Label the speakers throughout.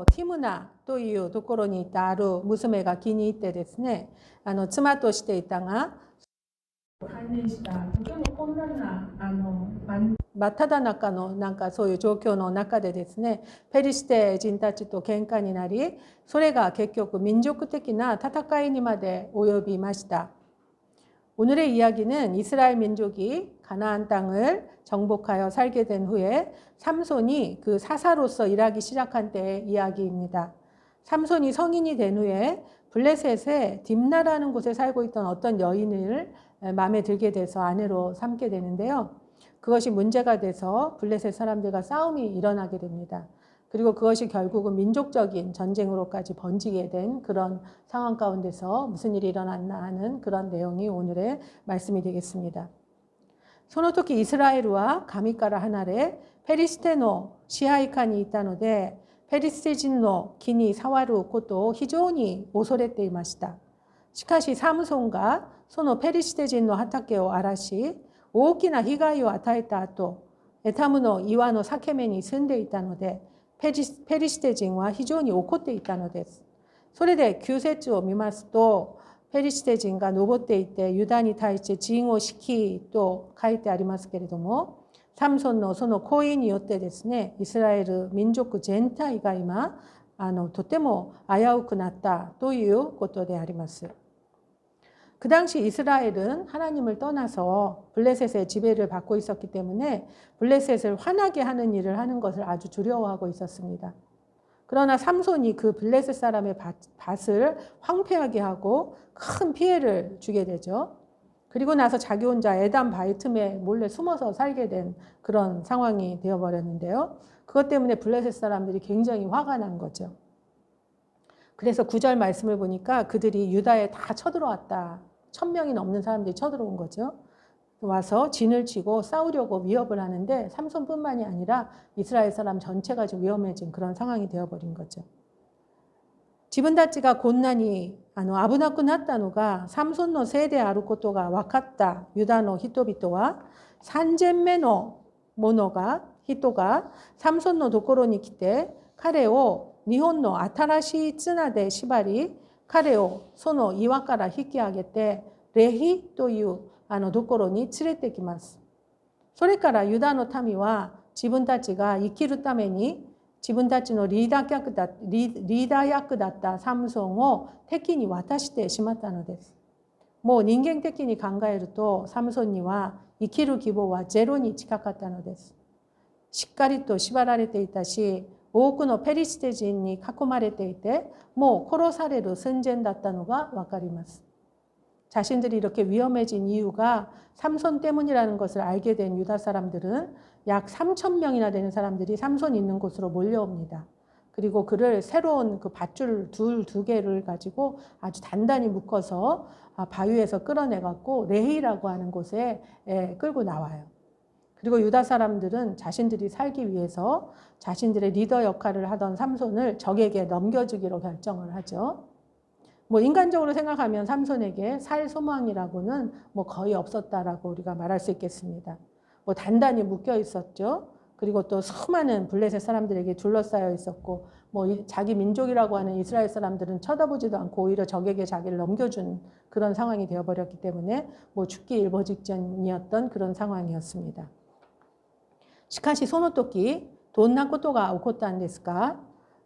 Speaker 1: ティムナというところにいたある娘が気に入ってですね、妻としていたが、真っ只中のなんかそういう状況の中でですね、ペリシテ人たちと喧嘩になり、それが結局民族的な戦いにまで及びました. 오늘의 이야기는 이스라엘 민족이 가나안 땅을 정복하여 살게 된 후에 삼손이 그 사사로서 일하기 시작한 때의 이야기입니다. 삼손이 성인이 된 후에 블레셋의 딥나라는 곳에 살고 있던 어떤 여인을 마음에 들게 돼서 아내로 삼게 되는데요. 그것이 문제가 돼서 블레셋 사람들과 싸움이 일어나게 됩니다. 그리고 그것이 결국은 민족적인 전쟁으로까지 번지게 된 그런 상황 가운데서 무슨 일이 일어났나 하는 그런 내용이 오늘의 말씀이 되겠습니다. その時イスラエルは神から離れペリシテの支配下にいたのでペリシテ人の木に触ることを非常に恐れていました。しかしサムソンがそのペリシテ人の畑を荒らし大きな被害を与えた後エタムの岩の裂け目に住んでいたのでペリシテ人は非常に怒っていたのです。それで9節を見ますと、ペリシテ人が登っていてユダに対して陣を敷きと書いてありますけれども、サムソンのその行為によってですね、イスラエル民族全体が今とても危うくなったということであります。그 당시 이스라엘은 하나님을 떠나서 블레셋의 지배를 받고 있었기 때문에 블레셋을 화나게 하는 일을 하는 것을 아주 두려워하고 있었습니다. 그러나 삼손이 그 블레셋 사람의 밭을 황폐하게 하고 큰 피해를 주게 되죠. 그리고 나서 자기 혼자 에단 바위 틈에 몰래 숨어서 살게 된 그런 상황이 되어버렸는데요. 그것 때문에 블레셋 사람들이 굉장히 화가 난 거죠. 그래서 9절 말씀을 보니까 그들이 유다에 다 쳐들어왔다. 1000명이 넘는 사람들이 쳐들어온 거죠. 와서 진을 치고 싸우려고 위협을 하는데 삼손뿐만이 아니라 이스라엘 사람 전체가 좀 위험해진 그런 상황이 되어버린 거죠. 지분다치가 곤난이 아부나쿠 나타노가 삼손노 세대 아루코토가 와카타 유다노 히토비토와 산젠메노 모노가 히토가 삼손노 도코로니 키테 카레오 니혼노 아타라시 츠나데 시바리彼をその岩から引き上げてレヒというところに連れてきます。それからユダの民は自分たちが生きるために自分たちのリーダー役だったサムソンを敵に渡してしまったのです。もう人間的に考えるとサムソンには生きる希望はゼロに近かったのです。しっかりと縛られていたし多くのペリシテ人に囲まれていてもう殺される寸前だったのがわかります. 자신들이 이렇게 위험해진 이유가 삼손 때문이라는 것을 알게 된 유다 사람들은 약 3,000명이나 되는 사람들이 삼손 있는 곳으로 몰려옵니다. 그리고 그를 새로운 그 밧줄 두 개를 가지고 아주 단단히 묶어서 바위에서 끌어내갖고 레히라고 하는 곳에 끌고 나와요. 그리고 유다 사람들은 자신들이 살기 위해서 자신들의 리더 역할을 하던 삼손을 적에게 넘겨주기로 결정을 하죠. 뭐 인간적으로 생각하면 삼손에게 살 소망이라고는 뭐 거의 없었다라고 우리가 말할 수 있겠습니다. 뭐 단단히 묶여 있었죠. 그리고 또 수많은 블레셋 사람들에게 둘러싸여 있었고 뭐 자기 민족이라고 하는 이스라엘 사람들은 쳐다보지도 않고 오히려 적에게 자기를 넘겨준 그런 상황이 되어버렸기 때문에 뭐 죽기 일보 직전이었던 그런 상황이었습니다. しかしその時どんなことが起こったんですか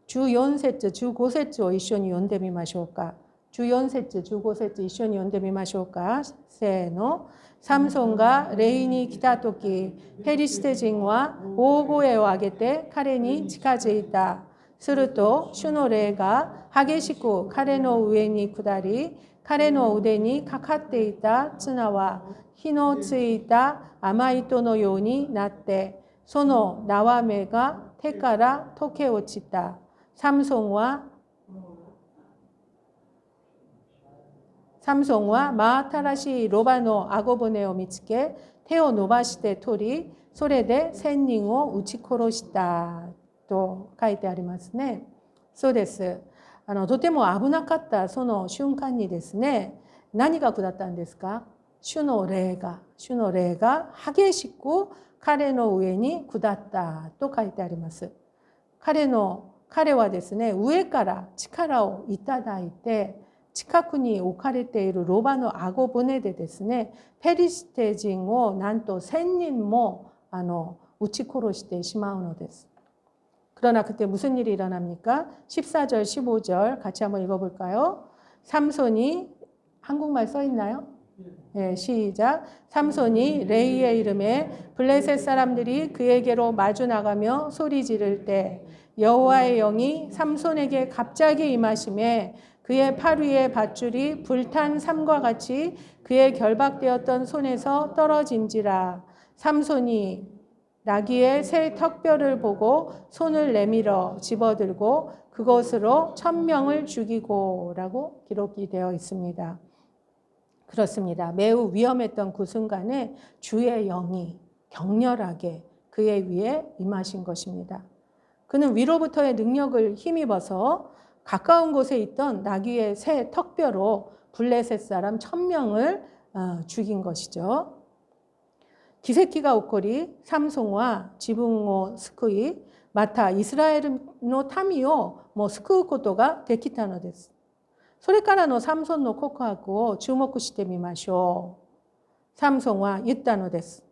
Speaker 1: 14節15節を一緒に読んでみましょうか14節15節一緒に読んでみましょうかせーのサムソンがレイに来た時ペリシテ人は大声を上げて彼に近づいたすると主の霊が激しく彼の上に下り彼の腕にかかっていた綱は火のついた甘い糸のようになってその縄目が手から溶け落ちた。サムソンは真新しいロバの顎骨を見つけ、手を伸ばして取り、それで1000人を撃ち殺したと書いてありますね。そうです。とても危なかったその瞬間にですね、何が下ったんですか？主の霊が激しく彼の上に下ったと書いてあります。彼の彼はですね、上から力をいただいて、近くに置かれているロバの顎骨でですね、ペリシテ人をなんと1000人も撃ち殺してしまうのです。그러나 그때 무슨 일이 일어납니까? 14절, 15절 같이 한번 읽어볼까요? 삼손이, 한국말 써 있나요? 네, 시작. 삼손이 레이의 이름에 블레셋 사람들이 그에게로 마주 나가며 소리 지를 때 여호와의 영이 삼손에게 갑자기 임하심에 그의 팔 위에 밧줄이 불탄 삼과 같이 그의 결박되었던 손에서 떨어진지라. 삼손이 나귀의 새 턱뼈를 보고 손을 내밀어 집어들고 그것으로 1000명을 죽이고 라고 기록이 되어 있습니다. 그렇습니다. 매우 위험했던 그 순간에 주의 영이 격렬하게 그의 위에 임하신 것입니다. 그는 위로부터의 능력을 힘입어서 가까운 곳에 있던 나귀의 새 턱뼈로 블레셋 사람 1000명을 죽인 것이죠. 기세키가 오코리 삼송과 지붕오 스쿠이 마타 이스라엘의 타미오 스쿠우 코토가 데키타のです。それからのサムソンの告白を注目してみましょう。サムソンは言ったのです。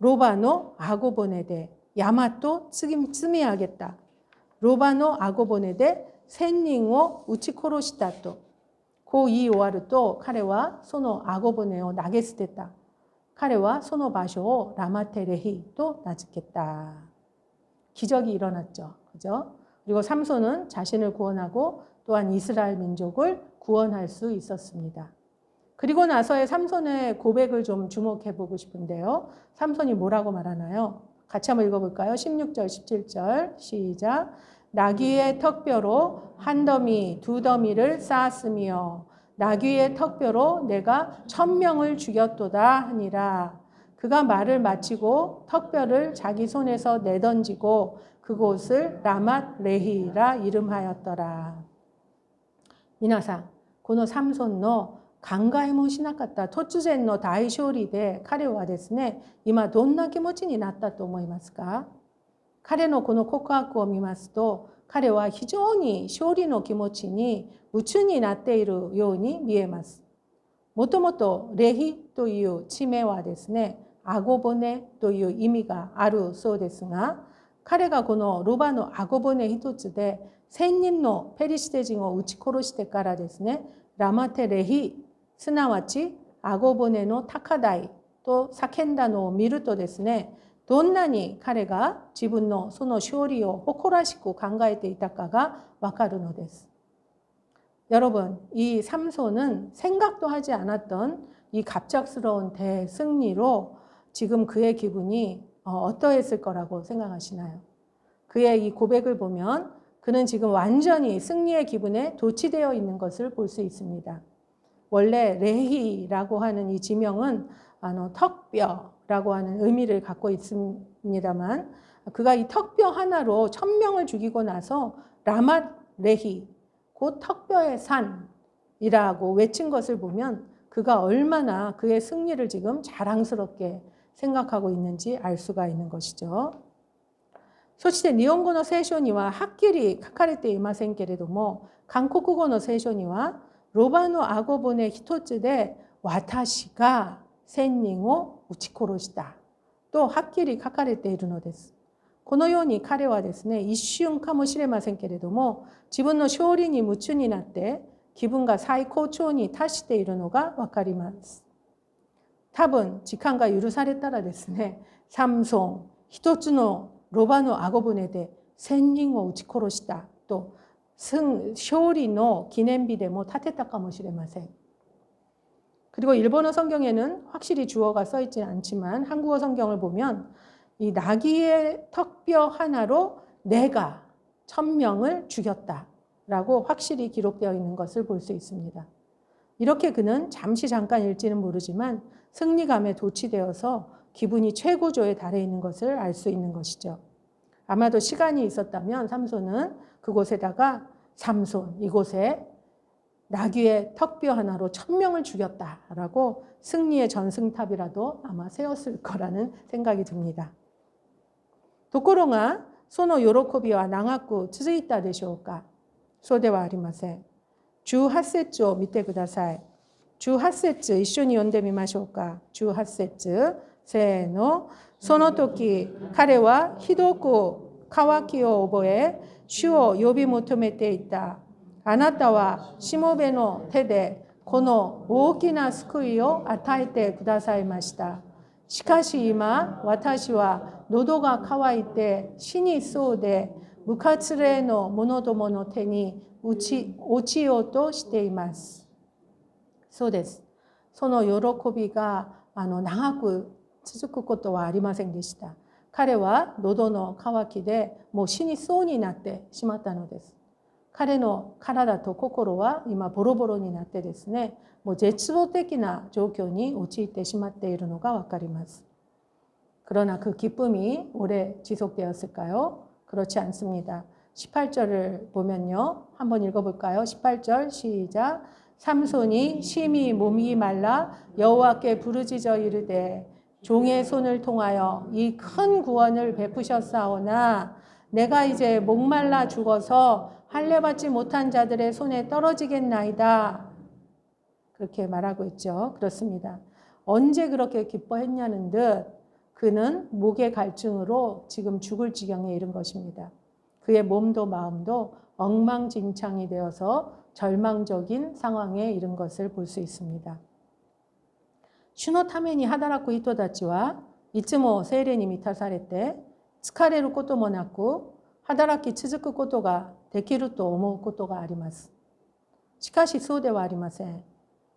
Speaker 1: ロバの顎骨で山と積み上げた。ロバの顎骨で1000人を撃ち殺したと。こう言い終わると彼はその顎骨を投げ捨てた。彼はその場所をラマテレヒと名付けた. 기적이 일어났죠. 그죠? 그리고 삼손은 자신을 구원하고 또한 이스라엘 민족을 구원할 수 있었습니다. 그리고 나서의 삼손의 고백을 좀 주목해 보고 싶은데요. 삼손이 뭐라고 말하나요? 같이 한번 읽어볼까요? 16절, 17절 시작. 나귀의 턱뼈로 한 더미, 두 더미를 쌓았으며 나귀의 턱뼈로 내가 1000명을 죽였도다 하니라. 그가 말을 마치고 턱뼈를 자기 손에서 내던지고 그곳을 라맛 레히라 이름하였더라. 皆さん、このサムソンの考えもしなかった突然の大勝利で彼はですね、今どんな気持ちになったと思いますか？彼のこの告白を見ますと、彼は非常に勝利の気持ちに夢中になっているように見えます。もともとレヒという地名はですね、顎骨という意味があるそうですが、彼がこのロバの顎骨一つで1000人のペリシテ人を撃ち殺してからですね、ラマテレヒ、すなわち顎骨の高台と叫んだのを見るとですね、どんなに彼が自分のその勝利を誇らしく考えていたかがわかるのです。여러분, 이 삼손은 생각도 하지 않았던 이 갑작스러운 대승리로 지금 그의 기분이 어떠했을 거라고 생각하시나요? 그의 이 고백을 보면 그는 지금 완전히 승리의 기분에 도취되어 있는 것을 볼 수 있습니다. 원래 레히라고 하는 이 지명은 턱뼈라고 하는 의미를 갖고 있습니다만 그가 이 턱뼈 하나로 1000명을 죽이고 나서 라맛 레히, 곧 턱뼈의 산이라고 외친 것을 보면 그가 얼마나 그의 승리를 지금 자랑스럽게 생각하고 있는지 알 수가 있는 것이죠. そして日本語の聖書にははっきり書かれていませんけれども、韓国語の聖書にはロバの顎骨一つで私が1000人を撃ち殺したとはっきり書かれているのです。このように彼はですね、一瞬かもしれませんけれども、自分の勝利に夢中になって気分が最高潮に達しているのがわかります。多分時間が許されたらですね、サムソン一つのロバの顎骨で1000人を撃ち殺したと勝利の記念日でも立てたかもしれません。 그리고 일본어 성경에는 확실히 주어가 써 있지 않지만 한국어 성경을 보면 이 나귀의 턱뼈 하나로 내가 1000명을 죽였다라고 확실히 기록되어 있는 것을 볼 수 있습니다. 이렇게 그는 잠깐일지는 모르지만 승리감에 도취되어서 기분이 최고조에 달해 있는 것을 알 수 있는 것이죠. 아마도 시간이 있었다면 삼손은 그곳에다가 삼손 이곳에 나귀의 턱뼈 하나로 1000명을 죽였다라고 승리의 전승탑이라도 아마 세웠을 거라는 생각이 듭니다. ところがその喜びは長く続いたでしょうか。そうではありません。18節を見てください。18節一緒に読んでみましょうか。18節せーの。その時彼はひどく渇きを覚え、主を呼び求めていた。あなたはしもべの手でこの大きな救いを与えてくださいました。しかし今、私は喉が渇いて死にそうで、無活霊の者どもの手に落ちようとしています。そうです。その喜びが長く続くことはありませんでした。彼は喉の渇きでもう死にそうになってしまったのです。彼の体と心は今ボロボロになってですね、もう絶望的な状況に陥ってしまっているのがわかります. 그러나 그 기쁨이 오래 지속되었을까요? 그렇지 않습니다. 18절을 보면요. 한번 읽어볼까요? 18절 시작. 삼손이 심히 몸이 말라 여호와께 부르짖어 이르되 종의 손을 통하여 이 큰 구원을 베푸셨사오나 내가 이제 목말라 죽어서 할례받지 못한 자들의 손에 떨어지겠나이다. 그렇게 말하고 있죠. 그렇습니다. 언제 그렇게 기뻐했냐는 듯 그는 목의 갈증으로 지금 죽을 지경에 이른 것입니다. 그의 몸도 마음도 엉망진창이 되어서 절망적인 상황에 이른 것을 볼 수 있습니다. 主のために働く人たちはいつも聖霊に満たされて疲れることもなく働き続くことができると思うことがあります。しかしそうではありません。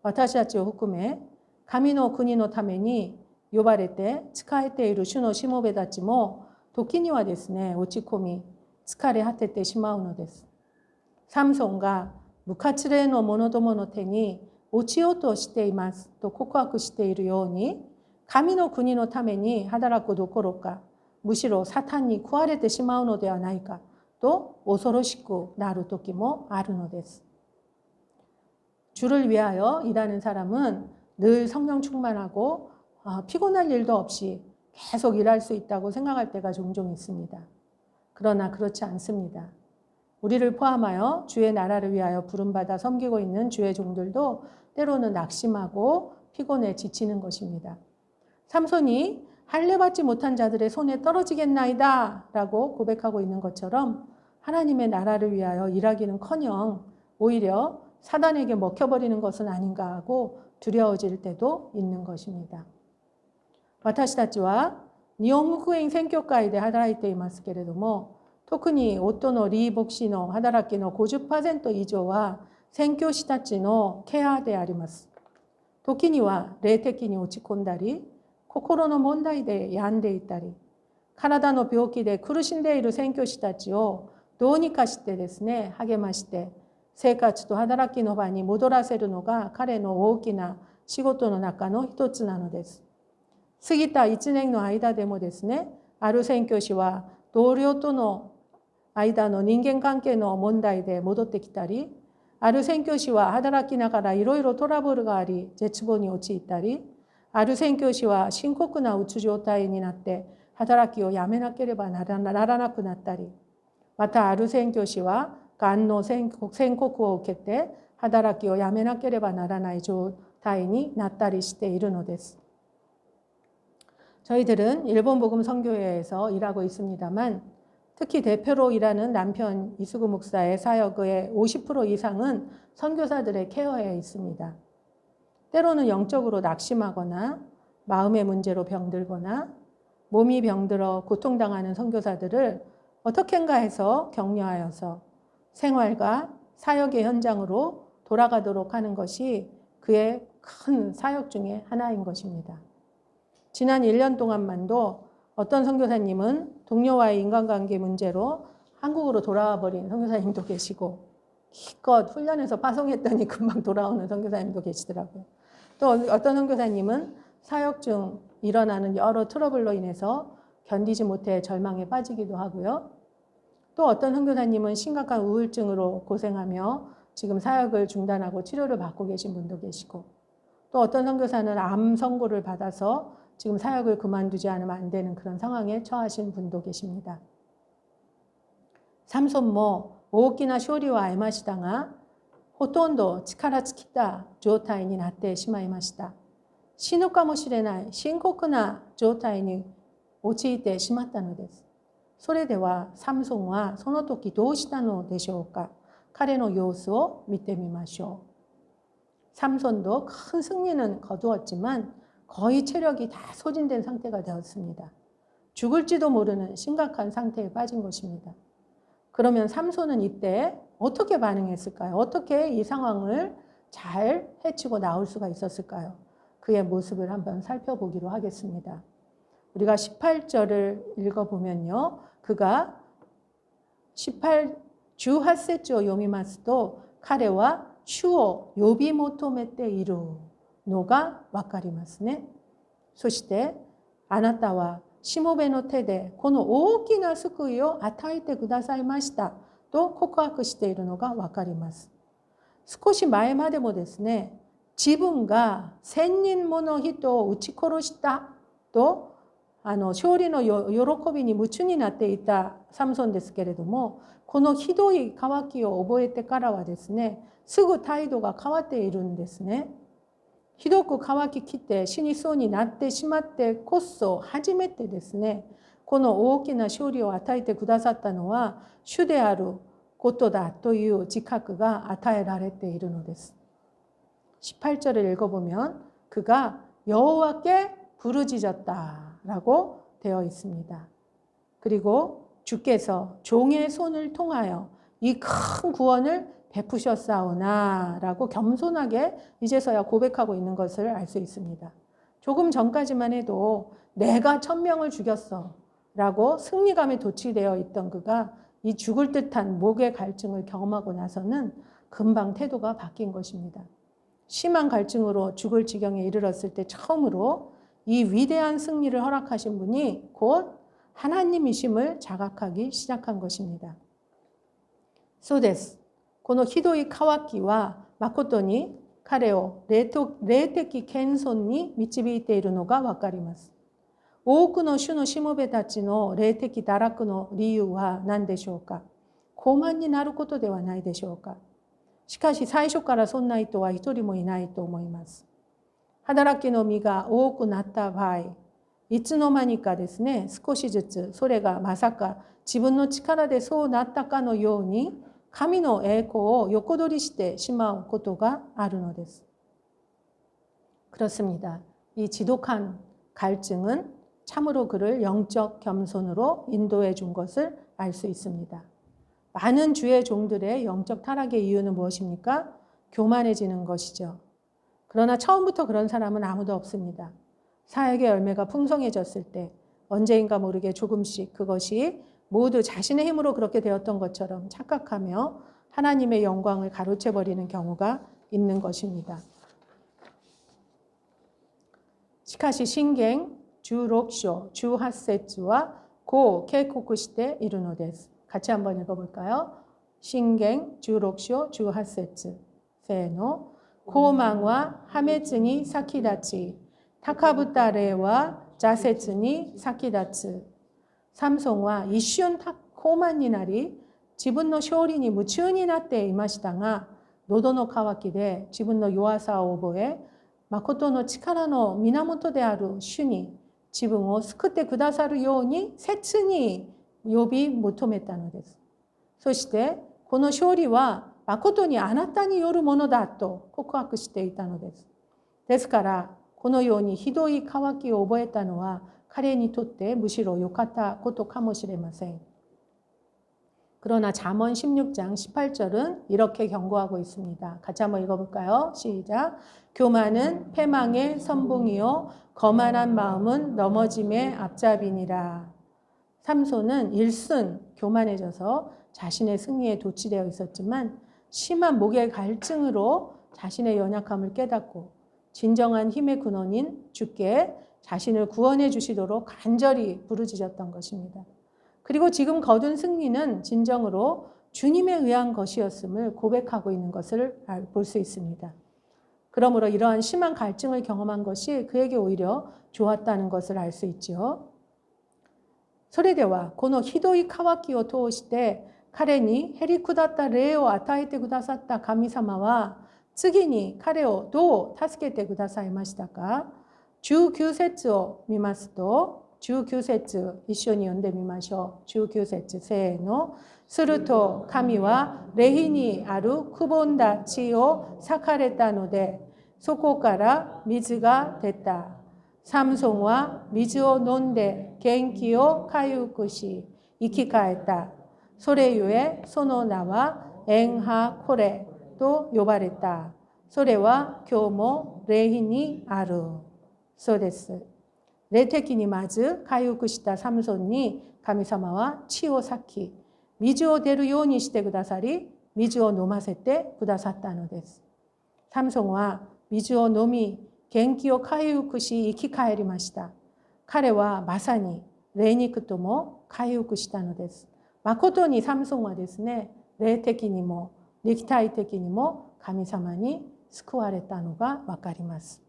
Speaker 1: 私たちを含め神の国のために呼ばれて仕えている主のしもべたちも時にはですね、落ち込み疲れ果ててしまうのです。サムソンが無活霊の者どもの手に落ちようとしていますと告白しているように、神の国のために働くどころか、むしろサタンに食われてしまうのではないかと恐ろしくなる時もあるのです。주를 위하여 일하는 사람은 늘 성령 충만하고 피곤할 일도 없이 계속 일할 수 있다고 생각할 때가 종종 있습니다. 그러나 그렇지 않습니다. 우리를 포함하여 주의 나라를 위하여 부름받아 섬기고 있는 주의 종들도 때로는 낙심하고 피곤해 지치는 것입니다. 삼손이 할례받지 못한 자들의 손에 떨어지겠나이다 라고 고백하고 있는 것처럼 하나님의 나라를 위하여 일하기는커녕 오히려 사단에게 먹혀버리는 것은 아닌가 하고 두려워질 때도 있는 것입니다. 私たちは日本福音宣教会で働いていますけれども、特に夫のリー牧師の働きの 50% 以上は宣教師たちのケアであります。時には霊的に落ち込んだり、心の問題で病んでいたり、体の病気で苦しんでいる宣教師たちをどうにかしてですね、励まして生活と働きの場に戻らせるのが彼の大きな仕事の中の一つなのです。過ぎた1年の間でもですね、ある宣教師は同僚との間の人間関係の問題で戻ってきたり、ある宣教師は働きながらいろいろトラブルがあり絶望に陥ったり、ある宣教師は深刻なうつ状態になって働きをやめなければならなくなったり、またある宣教師はがんの宣告を受けて働きをやめなければならない状態になったりしているのです。저희들은 일본 복음 선교회에서 일하고 있습니다만 특히 대표로 일하는 남편 이수구 목사의 사역의 50% 이상은 선교사들의 케어에 있습니다. 때로는 영적으로 낙심하거나 마음의 문제로 병들거나 몸이 병들어 고통당하는 선교사들을 어떻게인가 해서 격려하여서 생활과 사역의 현장으로 돌아가도록 하는 것이 그의 큰 사역 중에 하나인 것입니다. 지난 1년 동안만도 어떤 선교사님은 동료와의 인간관계 문제로 한국으로 돌아와 버린 선교사님도 계시고 기껏 훈련해서 파송했더니 금방 돌아오는 선교사님도 계시더라고요. 또 어떤 선교사님은 사역 중 일어나는 여러 트러블로 인해서 견디지 못해 절망에 빠지기도 하고요. 또 어떤 선교사님은 심각한 우울증으로 고생하며 지금 사역을 중단하고 치료를 받고 계신 분도 계시고, 또 어떤 선교사는 암 선고를 받아서 지금 사역을 그만두지 않으면 안 되는 그런 상황에 처하신 분도 계십니다. サムソンも大きな勝利を得ましたが、ほとんど力尽きた状態になってしまいました。死ぬかもしれない深刻な状態に陥ってしまったのです。それではサムソンはその時どうしたのでしょうか。彼の様子を見てみましょう。삼손도 큰 승리는 거두었지만 거의 체력이 다 소진된 상태가 되었습니다. 죽을지도 모르는 심각한 상태에 빠진 것입니다. 그러면 삼손은 이때 어떻게 반응했을까요? 어떻게 이 상황을 잘 헤치고 나올 수가 있었을까요? 그의 모습을 한번 살펴보기로 하겠습니다. 우리가 18절을 읽어보면요. 그가 18주8節を読みますと彼は主を呼び求めているのがわかりますね。そしてあなたはしもべの手でこの大きな救いを与えてくださいましたと告白しているのがわかります。少し前までもですね、自分が1000人もの人を撃ち殺したと勝利の喜びに夢中になっていたサムソンですけれども、このひどい渇きを覚えてからはですね、すぐ態度が変わっているんですね。ひどく渇ききて死にそうになってしまってこそ初めてですね、この大きな勝利を与えてくださったのは主であることだという自覚が与えられているのです。18절을 읽어보면 그가 여호와께 부르짖었다라고 되어 있습니다. 그리고 주께서 종의 손을 통하여 이 큰 구원을 베푸셨사오나라고 겸손하게 이제서야 고백하고 있는 것을 알 수 있습니다. 조금 전까지만 해도 내가 1000명을 죽였어 라고 승리감에 도취되어 있던 그가 이 죽을 듯한 목의 갈증을 경험하고 나서는 금방 태도가 바뀐 것입니다. 심한 갈증으로 죽을 지경에 이르렀을 때 처음으로 이 위대한 승리를 허락하신 분이 곧 하나님이심을 자각하기 시작한 것입니다. そうです。このひどい渇きは誠に彼を霊的謙遜に導いているのがわかります。多くの主のしもべたちの霊的堕落の理由は何でしょうか。傲慢になることではないでしょうか。しかし最初からそんな人は一人もいないと思います。働きの実が多くなった場合、いつの間にかですね、少しずつそれがまさか自分の力でそうなったかのように神の栄光を横取りしてしまうことがあるのです。그렇습니다. 이 지독한 갈증은 참으로 그를 영적 겸손으로 인도해 준 것을 알 수 있습니다. 많은 주의 종들의 영적 타락의 이유는 무엇입니까? 교만해지는 것이죠. 그러나 처음부터 그런 사람은 아무도 없습니다. 사역의 열매가 풍성해졌을 때 언제인가 모르게 조금씩 그것이 모두 자신의 힘으로 그렇게 되었던 것처럼 착각하며 하나님의 영광을 가로채버리는 경우가 있는 것입니다. しかし信玄16章18節はこう警告しているのです。 같이 한번 읽어볼까요? 신경 16章 18節 せーの高慢は破滅に先立ち高ぶった霊は挫折に先立つ。サムソンは一瞬高慢になり自分の勝利に夢中になっていましたが、喉の渇きで自分の弱さを覚え、誠の力の源である主に自分を救ってくださるように切に呼び求めたのです。そしてこの勝利は誠にあなたによるものだと告白していたのです。ですからこのようにひどい渇きを覚えたのは彼にとってむしろ良かったことかもしれません。그러나 잠언 16장 18절은 이렇게 경고하고 있습니다. 같이 한번 읽어볼까요? 시작. 교만은 패망의 선봉이요 거만한 마음은 넘어짐의 앞잡이니라. 삼손은 일순 교만해져서 자신의 승리에 도취되어 있었지만 심한 목의 갈증으로 자신의 연약함을 깨닫고 진정한 힘의 근원인 주께 자신을 구원해 주시도록 간절히 부르짖었던 것입니다. 그리고 지금 거둔 승리는 진정으로 주님에 의한 것이었음을 고백하고 있는 것을 볼 수 있습니다. 그러므로 이러한 심한 갈증을 경험한 것이 그에게 오히려 좋았다는 것을 알 수 있지요. それではこのひどい渇きを通して彼にへり下った霊を与えてくださった神様は次に彼をどう助けてくださいましたか。19節を見ますと、19節一緒に読んでみましょう。19節せーの。すると神は霊にあるくぼんだ地を裂かれたので、そこから水が出た。サムソンは水を飲んで元気を回復し生き返った。それゆえその名はエンハコレと呼ばれた。それは今日も霊にある。そうです。霊的にまず回復したサムソンに神様は血を裂き、水を出るようにしてくださり、水を飲ませてくださったのです。サムソンは水を飲み、元気を回復し生き返りました。彼はまさに霊肉とも回復したのです。誠にサムソンはですね、霊的にも肉体的にも神様に救われたのがわかります.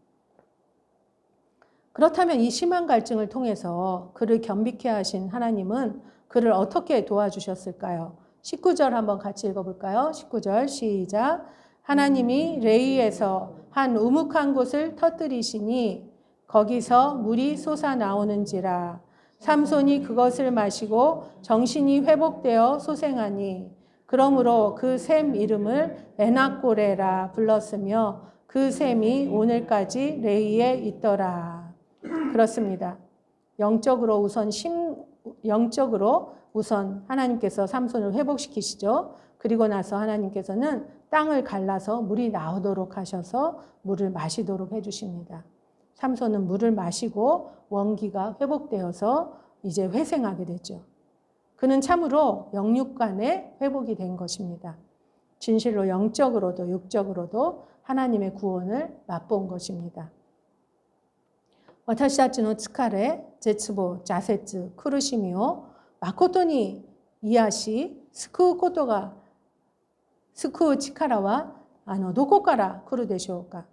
Speaker 1: 그렇다면 이 심한 갈증을 통해서 그를 겸비케 하신 하나님은 그를 어떻게 도와주셨을까요? 19절 한번 같이 읽어볼까요? 19절 시작. 하나님이 레이에서 한 우묵한 곳을 터뜨리시니 거기서 물이 솟아나오는지라. 삼손이 그것을 마시고 정신이 회복되어 소생하니 그러므로 그 샘 이름을 에낙고레라 불렀으며 그 샘이 오늘까지 레이에 있더라. 그렇습니다. 영적으로 우선 하나님께서 삼손을 회복시키시죠. 그리고 나서 하나님께서는 땅을 갈라서 물이 나오도록 하셔서 물을 마시도록 해주십니다. 삼손은 물을 마시고 원기가 회복되어서 이제 회생하게 되죠. 그는 참으로 영육간의 회복이 된 것입니다. 진실로 영적으로도 육적으로도 하나님의 구원을 맛본 것입니다. 私たちの疲れ、絶望、挫折、苦しみを誠に癒し、救う力はどこから来るでしょうか。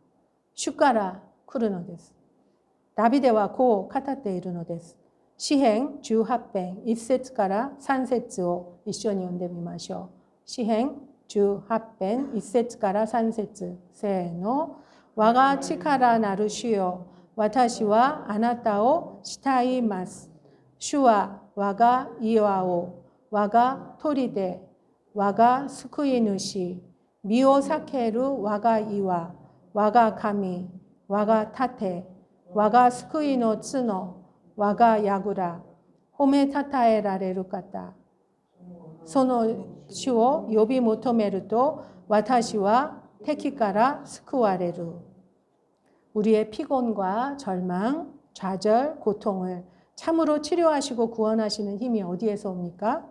Speaker 1: 主から来るのです。ダビデはこう語っているのです。詩編18編1節から3節を一緒に読んでみましょう。詩編18編1節から3節せーの。我が力なる主よ、私はあなたを慕います。主は我が岩を、我が砦、我が救い主、身を避ける我が岩、我が神、我が盾、我が救いの角、我が櫓、褒めたたえられる方。その主を呼び求めると、私は敵から救われる。우리의 피곤과 절망, 좌절, 고통을 참으로 치료하시고 구원하시는 힘이 어디에서 옵니까?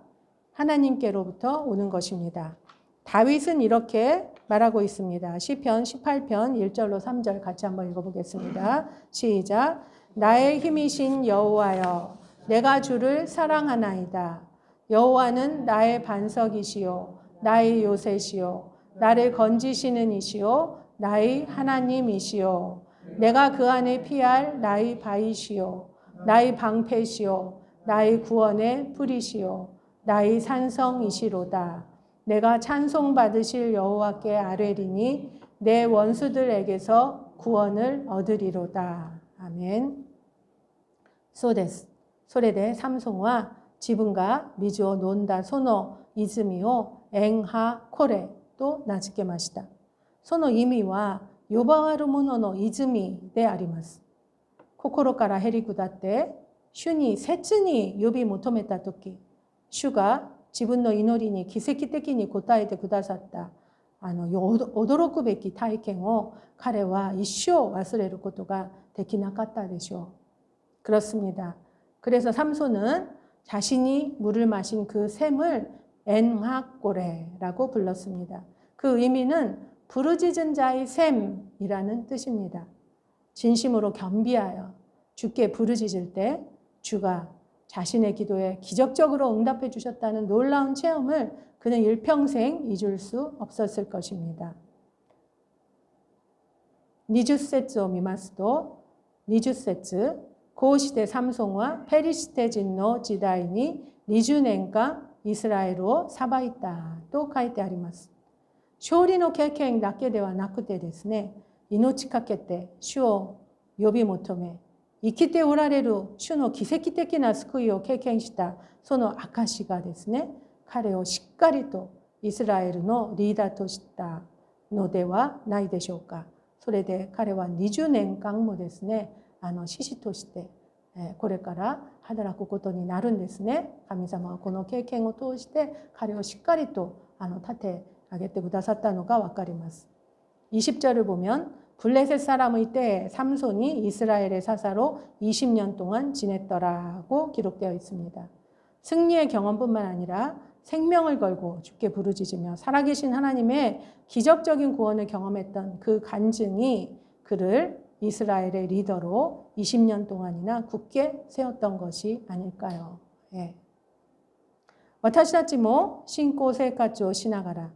Speaker 1: 하나님께로부터 오는 것입니다. 다윗은 이렇게 말하고 있습니다. 시편 18편 1절로 3절 같이 한번 읽어보겠습니다. 시작. 나의 힘이신 여호와여, 내가 주를 사랑하나이다. 여호와는 나의 반석이시요, 나의 요새시요, 나를 건지시는 이시요, 나의 하나님이시요. 내가 그 안에 피할 나의 바위시요, 나의 방패시요, 나의 구원의 뿌리시요, 나의 산성이시로다. 내가 찬송받으실 여호와께 아뢰리니 내 원수들에게서 구원을 얻으리로다. 아멘. そうです。それでサムソンは自分が水を飲んだその泉をエンハコレと名付けました。その意味は呼ばわる者の泉であります。心からへり下って主に切に呼び求めたとき、主が自分の祈りに奇跡的に応えてくださった驚くべき体験を彼は一生忘れることができなかったでしょう。그렇습니다. 그래서 삼손은 자신이 물을 마신 그 샘을 엔하꼬레라고 불렀습니다. 그 의미는 부르짖은 자의 샘이라는 뜻입니다. 진심으로 겸비하여 주께 부르짖을 때 주가 자신의 기도에 기적적으로 응답해 주셨다는 놀라운 체험을 그는 일평생 잊을 수 없었을 것입니다. 20節を見ますと、20節こうしてサムソンはペリシテ人の時代に20年間イスラエルを裁いたと書いてあります。勝利の経験だけではなくてですね、命かけて主を呼び求め、生きておられる主の奇跡的な救いを経験したその証がですね、彼をしっかりとイスラエルのリーダーとしたのではないでしょうか。それで彼は20年間もですね、獅子としてこれから働くことになるんですね。神様はこの経験を通して彼をしっかりと立て上げてくださったのが分かります。 20절을 보면 블레셋 사람의 때에 삼손이 이스라엘의 사사로 20년 동안 지냈더라고 기록되어 있습니다. 승리의 경험뿐만 아니라 생명을 걸고 주께 부르짖으며 살아계신 하나님의 기적적인 구원을 경험했던 그 간증이 그를 이스라엘의 리더로 20년 동안이나 굳게 세웠던 것이 아닐까요? 예. 私たちも信仰生活をしながら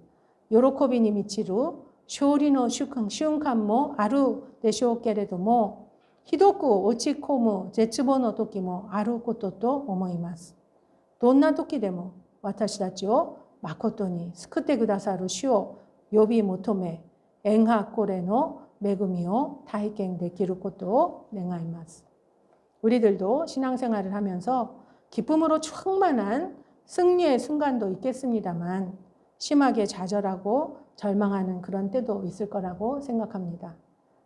Speaker 1: 喜びに満ちる勝利の瞬間もあるでしょうけれども、ひどく落ち込む絶望の時もあることと思います。どんな時でも私たちを誠に救ってくださる主を呼び求め、縁迫これの恵みを体験できることを願います。 우리들도 신앙생활을 하면서 기쁨으로 충만한 승리의 순간도 있겠습니다만 심하게 좌절하고 절망하는 그런 때도 있을 거라고 생각합니다.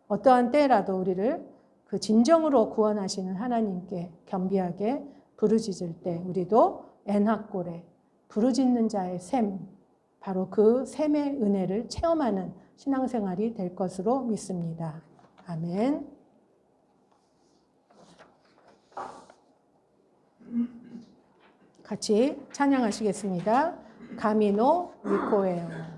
Speaker 1: 어떠한 때라도 우리를 그 진정으로 구원하시는 하나님께 겸비하게 부르짖을 때 우리도 엔하골에 부르짖는 자의 샘, 바로 그 샘의 은혜를 체험하는 신앙생활이 될 것으로 믿습니다. 아멘. 같이 찬양하시겠습니다. 가미노 미코에요.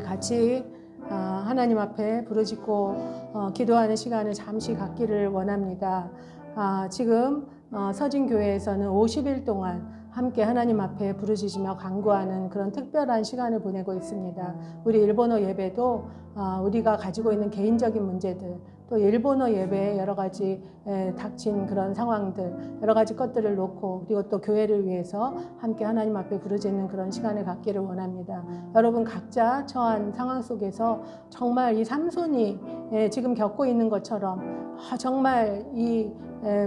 Speaker 1: 같이 하나님 앞에 부르짖고 기도하는 시간을 잠시 갖기를 원합니다. 지금 서진교회에서는 50일 동안 함께 하나님 앞에 부르짖으며 간구하는 그런 특별한 시간을 보내고 있습니다. 우리 일본어 예배도 우리가 가지고 있는 개인적인 문제들, 또 일본어 예배에 여러 가지 닥친 그런 상황들, 여러 가지 것들을 놓고 그리고 또 교회를 위해서 함께 하나님 앞에 부르짖는 그런 시간을 갖기를 원합니다. 여러분 각자 처한 상황 속에서 정말 이 삼손이 지금 겪고 있는 것처럼 정말 이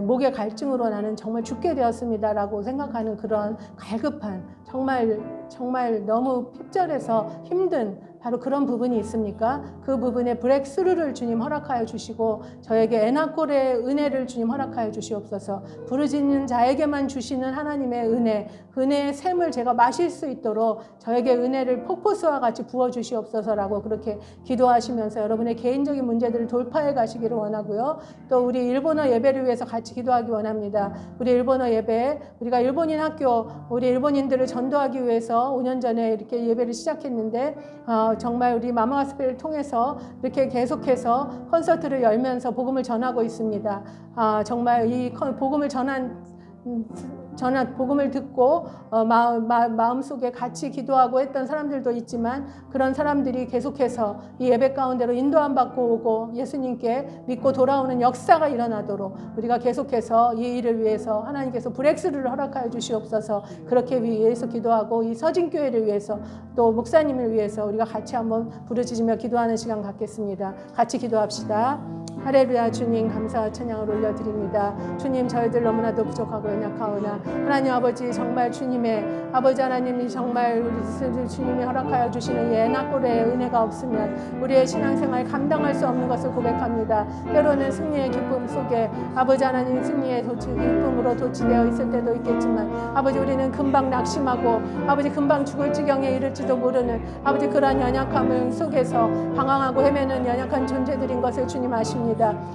Speaker 1: 목의 갈증으로 나는 정말 죽게 되었습니다라고 생각하는 그런 갈급한 정말 너무 핍절해서 힘든 바로 그런 부분이 있습니까? 그 부분에 브렉스루를 주님 허락하여 주시고 저에게 에나콜의 은혜를 주님 허락하여 주시옵소서. 부르짖는 자에게만 주시는 하나님의 은혜, 은혜의 샘을 제가 마실 수 있도록 저에게 은혜를 폭포수와 같이 부어 주시옵소서라고 그렇게 기도하시면서 여러분의 개인적인 문제들을 돌파해 가시기를 원하고요. 또 우리 일본어 예배를 위해서 같이 기도하기 원합니다. 우리 일본어 예배, 우리가 일본인 학교, 우리 일본인들을 전도하기 위해서 5년 전에 이렇게 예배를 시작했는데 정말 우리 마마가스펠을 통해서 이렇게 계속해서 콘서트를 열면서 복음을 전하고 있습니다. 정말 이 복음을 복음을 듣고 마음속에 같이 기도하고 했던 사람들도 있지만 그런 사람들이 계속해서 이 예배 가운데로 인도함 받고 오고 예수님께 믿고 돌아오는 역사가 일어나도록 우리가 계속해서 이 일을 위해서 하나님께서 브렉스루를 허락하여 주시옵소서. 그렇게 위해서 기도하고 이 서진교회를 위해서 또 목사님을 위해서 우리가 같이 한번 부르짖으며 기도하는 시간 갖겠습니다. 같이 기도합시다. 할렐루야. 주님 감사와 찬양을 올려드립니다. 주님 저희들 너무나도 부족하고 연약하오나 하나님 아버지 정말 주님의 아버지 하나님이 정말 우리 주님이 허락하여 주시는 이 에나콜의 은혜가 없으면 우리의 신앙생활 감당할 수 없는 것을 고백합니다. 때로는 승리의 기쁨 속에 아버지 하나님 승리의 기쁨으로 도취되어 있을 때도 있겠지만 아버지 우리는 금방 낙심하고 아버지 금방 죽을 지경에 이를지도 모르는 아버지 그러한 연약함을 속에서 방황하고 헤매는 연약한 존재들인 것을 주님 아십니다.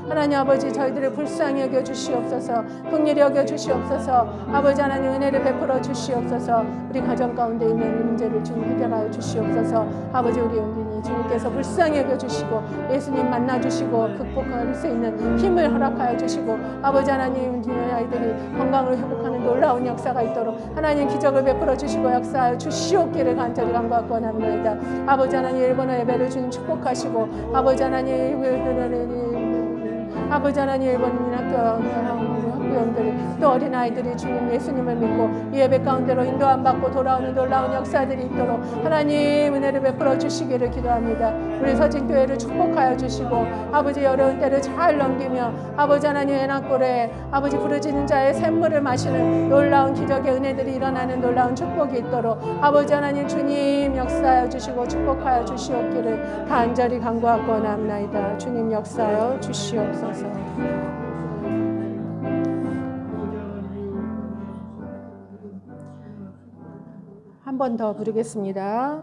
Speaker 1: 하나님 아버지 저희들을 불쌍히 여겨 주시옵소서. 긍휼히 여겨 주시옵소서. 아버지 하나님 은혜를 베풀어 주시옵소서. 우리 가정 가운데 있는 이 문제를 주님 해결하여 주시옵소서. 아버지 우리 은빈이 주님께서 불쌍히 여겨 주시고 예수님 만나 주시고 극복할 수 있는 힘을 허락하여 주시고 아버지 하나님 우리 아이들이 건강을 회복하는 놀라운 역사가 있도록 하나님 기적을 베풀어 주시고 역사하여 주시옵기를 간절히 간구하고 원합니다. 아버지 하나님 일본어 예배를 주님 축복하시고 아버지 하나님 일본인 학교원들 또 어린아이들이 주님 예수님을 믿고 이 예배 가운데로 인도함 받고 돌아오는 놀라운 역사들이 있도록 하나님 은혜를 베풀어 주시기를 기도합니다. 우리 서진교회를 축복하여 주시고 아버지 어려운 때를 잘 넘기며 아버지 하나님 에나콜에 아버지 부르짖는 자의 샘물을 마시는 놀라운 기적의 은혜들이 일어나는 놀라운 축복이 있도록 아버지 하나님 주님 역사하여 주시고 축복하여 주시옵기를 간절히 간구하고 원합니다. 주님 역사하여 주시옵소서. 한 번 더 부르겠습니다.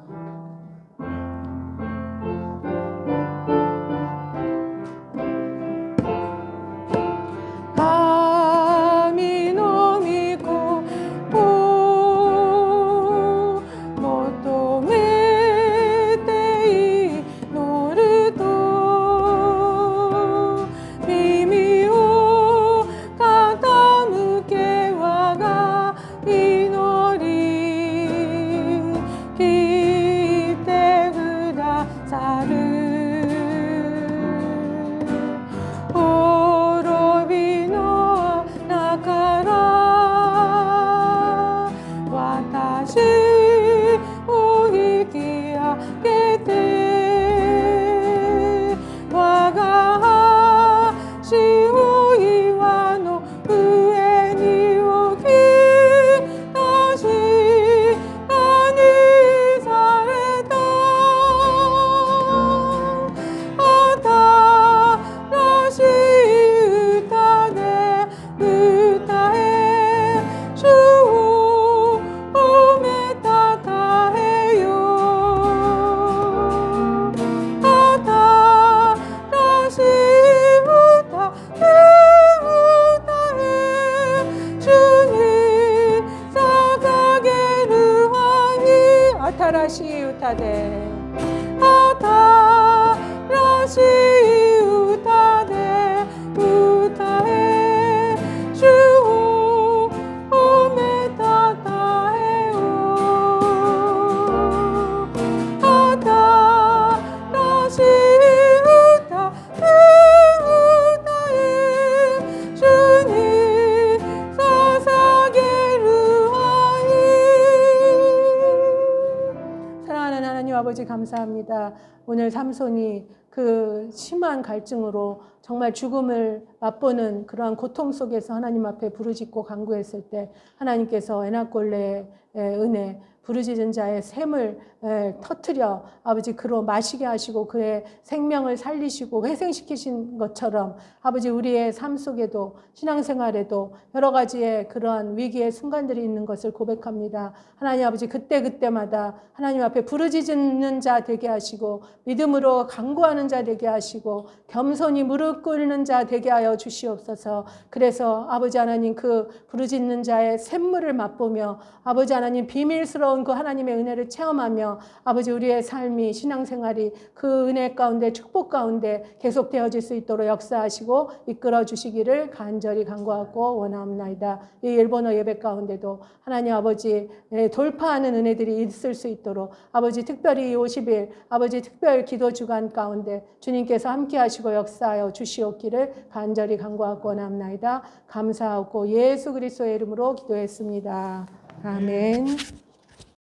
Speaker 1: 아버지 감사합니다. 오늘 삼손이 그 심한 갈증으로 정말 죽음을 맛보는 그러한 고통 속에서 하나님 앞에 부르짖고 간구했을 때 하나님께서 에나콜레 은혜, 부르짖은 자의 샘을 터뜨려 아버지 그로 마시게 하시고 그의 생명을 살리시고 회생시키신 것처럼 아버지 우리의 삶 속에도 신앙생활에도 여러 가지의 그러한 위기의 순간들이 있는 것을 고백합니다. 하나님 아버지 그때그때마다 하나님 앞에 부르짖는 자 되게 하시고 믿음으로 간구하는 자 되게 하시고 겸손히 무릎 꿇는 자 되게 하여 주시옵소서. 그래서 아버지 하나님 그 부르짖는 자의 샘물을 맛보며 아버지 하나님 비밀스러운 그 하나님의 은혜를 체험하며 아버지 우리의 삶이 신앙생활이 그 은혜 가운데 축복 가운데 계속되어질 수 있도록 역사하시고 이끌어 주시기를 간절히 간구하고 원합니다. 이 일본어 예배 가운데도 하나님 아버지 돌파하는 은혜들이 있을 수 있도록 아버지 특별히 50일 아버지 특별 기도 주간 가운데 주님께서 함께 하시고 역사하여 주시옵기를 간절히 간구하고 원합니다. 감사하고 예수 그리스도의 이름으로 기도했습니다. 아멘.